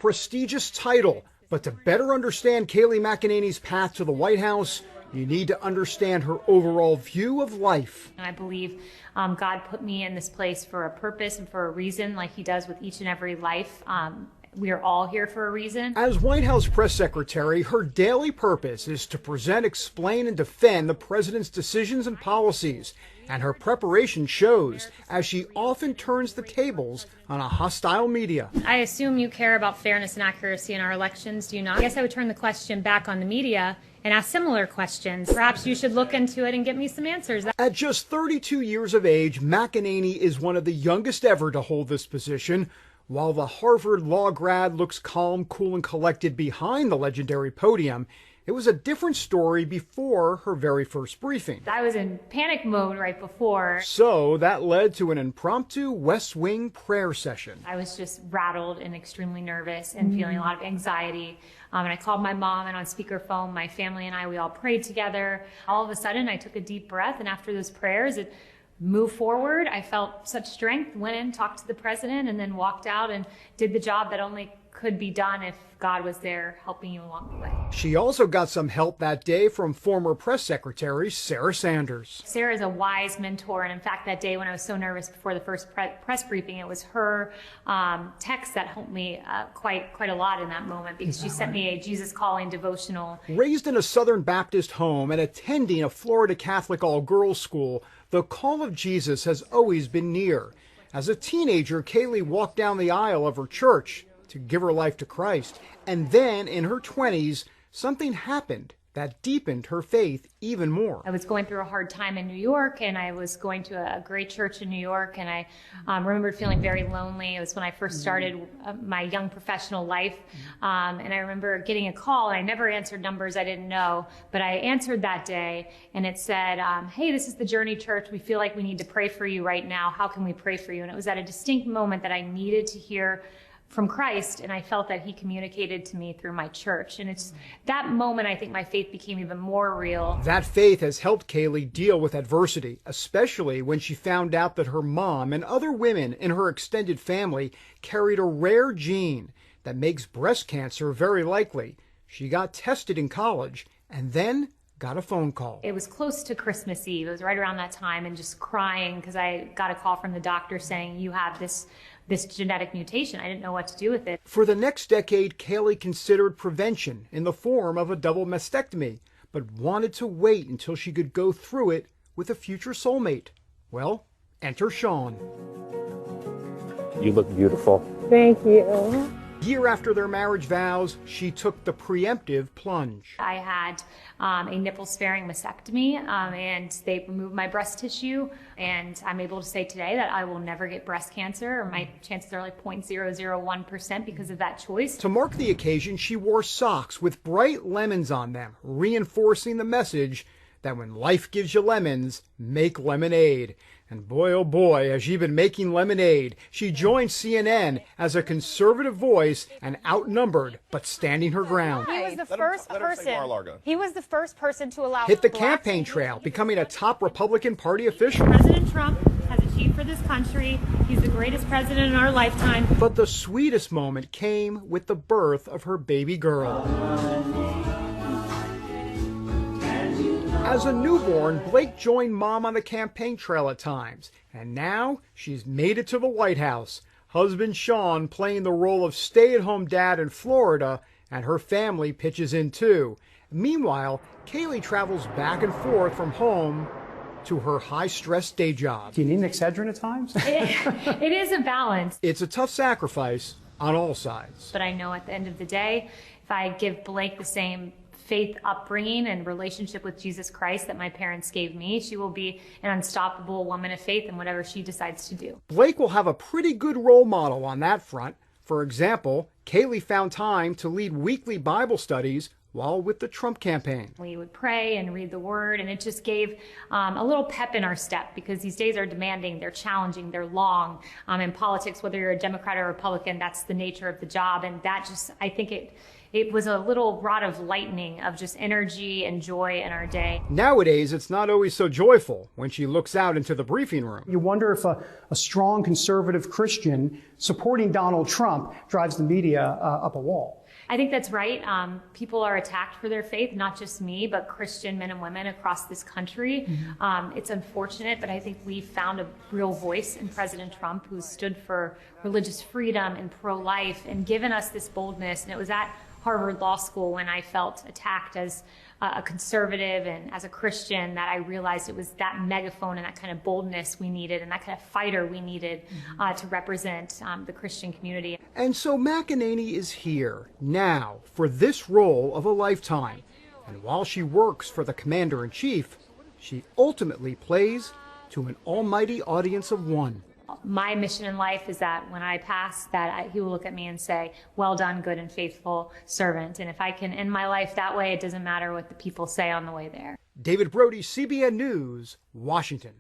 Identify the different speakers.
Speaker 1: prestigious title, but to better understand Kaylee McEnany's path to the White House, you need to understand her overall view of life.
Speaker 2: I believe God put me in this place for a purpose and for a reason, like he does with each and every life. We are all here for a reason.
Speaker 1: As White House press secretary, her daily purpose is to present, explain, and defend the president's decisions and policies. And her preparation shows, as she often turns the tables on a hostile media.
Speaker 2: I assume you care about fairness and accuracy in our elections, do you not? I guess I would turn the question back on the media and ask similar questions. Perhaps you should look into it and get me some answers.
Speaker 1: At just 32 years of age, McEnany is one of the youngest ever to hold this position. While the Harvard law grad looks calm, cool, and collected behind the legendary podium, it was a different story before her very first briefing.
Speaker 2: I was in panic mode right before.
Speaker 1: So that led to an impromptu West Wing prayer session.
Speaker 2: I was just rattled and extremely nervous and feeling a lot of anxiety. And I called my mom, and on speakerphone, my family and I, we all prayed together. All of a sudden, I took a deep breath, and after those prayers, it moved forward. I felt such strength, went in, talked to the president, and then walked out and did the job that only could be done if God was there helping you along the way.
Speaker 1: She also got some help that day from former press secretary Sarah Sanders.
Speaker 2: Sarah is a wise mentor, and in fact, that day when I was so nervous before the first press briefing, it was her text that helped me quite a lot in that moment, because she sent me a Jesus Calling devotional.
Speaker 1: Raised in a Southern Baptist home and attending a Florida Catholic all-girls school, the call of Jesus has always been near. As a teenager, Kaylee walked down the aisle of her church to give her life to Christ. And then in her 20s, something happened that deepened her faith even more.
Speaker 2: I was going through a hard time in New York, and I was going to a great church in New York, and I remembered feeling very lonely. It was when I first started my young professional life, and I remember getting a call, and I never answered numbers I didn't know, but I answered that day, and it said, hey, this is the Journey Church. We feel like we need to pray for you right now. How can we pray for you? And it was at a distinct moment that I needed to hear from Christ, and I felt that he communicated to me through my church. And it's that moment, I think my faith became even more real.
Speaker 1: That faith has helped Kaylee deal with adversity, especially when she found out that her mom and other women in her extended family carried a rare gene that makes breast cancer very likely. She got tested in college and then got a phone call.
Speaker 2: It was close to Christmas Eve. It was right around that time, and just crying because I got a call from the doctor saying, you have this genetic mutation. I didn't know what to do with it.
Speaker 1: For the next decade, Kaylee considered prevention in the form of a double mastectomy, but wanted to wait until she could go through it with a future soulmate. Well, enter Sean.
Speaker 3: You look beautiful.
Speaker 4: Thank you.
Speaker 1: Year after their marriage vows, she took the preemptive plunge.
Speaker 2: I had a nipple-sparing mastectomy, and they removed my breast tissue, and I'm able to say today that I will never get breast cancer, or my chances are like 0.001% because of that choice.
Speaker 1: To mark the occasion, she wore socks with bright lemons on them, reinforcing the message that when life gives you lemons, make lemonade. And boy, oh boy, has she been making lemonade. She joined CNN as a conservative voice and outnumbered, but standing her ground.
Speaker 4: He was the first person. He was the first person to allow.
Speaker 1: Hit the campaign trail, becoming a top Republican Party official.
Speaker 2: President Trump has achieved for this country. He's the greatest president in our lifetime.
Speaker 1: But the sweetest moment came with the birth of her baby girl. As a newborn, Blake joined Mom on the campaign trail at times, and now she's made it to the White House. Husband Sean playing the role of stay-at-home dad in Florida, and her family pitches in too. Meanwhile, Kaylee travels back and forth from home to her high-stress day job.
Speaker 5: Do you need an Excedrin at times?
Speaker 2: It is a balance.
Speaker 1: It's a tough sacrifice on all sides.
Speaker 2: But I know at the end of the day, if I give Blake the same faith upbringing and relationship with Jesus Christ that my parents gave me, she will be an unstoppable woman of faith in whatever she decides to do.
Speaker 1: Blake will have a pretty good role model on that front. For example, Kaylee found time to lead weekly Bible studies while with the Trump campaign.
Speaker 2: We would pray and read the word, and it just gave a little pep in our step, because these days are demanding, they're challenging, they're long. In politics, whether you're a Democrat or Republican, that's the nature of the job, and that just, I think it it was a little rod of lightning of just energy and joy in our day.
Speaker 1: Nowadays, it's not always so joyful when she looks out into the briefing room.
Speaker 5: You wonder if a strong conservative Christian supporting Donald Trump drives the media up a wall.
Speaker 2: I think that's right. People are attacked for their faith, not just me, but Christian men and women across this country. It's unfortunate, but I think we found a real voice in President Trump who stood for religious freedom and pro-life and given us this boldness. And it was at Harvard Law School when I felt attacked as a conservative and as a Christian that I realized it was that megaphone and that kind of boldness we needed and that kind of fighter we needed to represent the Christian community.
Speaker 1: And so McEnany is here now for this role of a lifetime. And while she works for the Commander-in-Chief, she ultimately plays to an almighty audience of one.
Speaker 2: My mission in life is that when I pass, he will look at me and say, well done, good and faithful servant. And if I can end my life that way, it doesn't matter what the people say on the way there.
Speaker 1: David Brody, CBN News, Washington.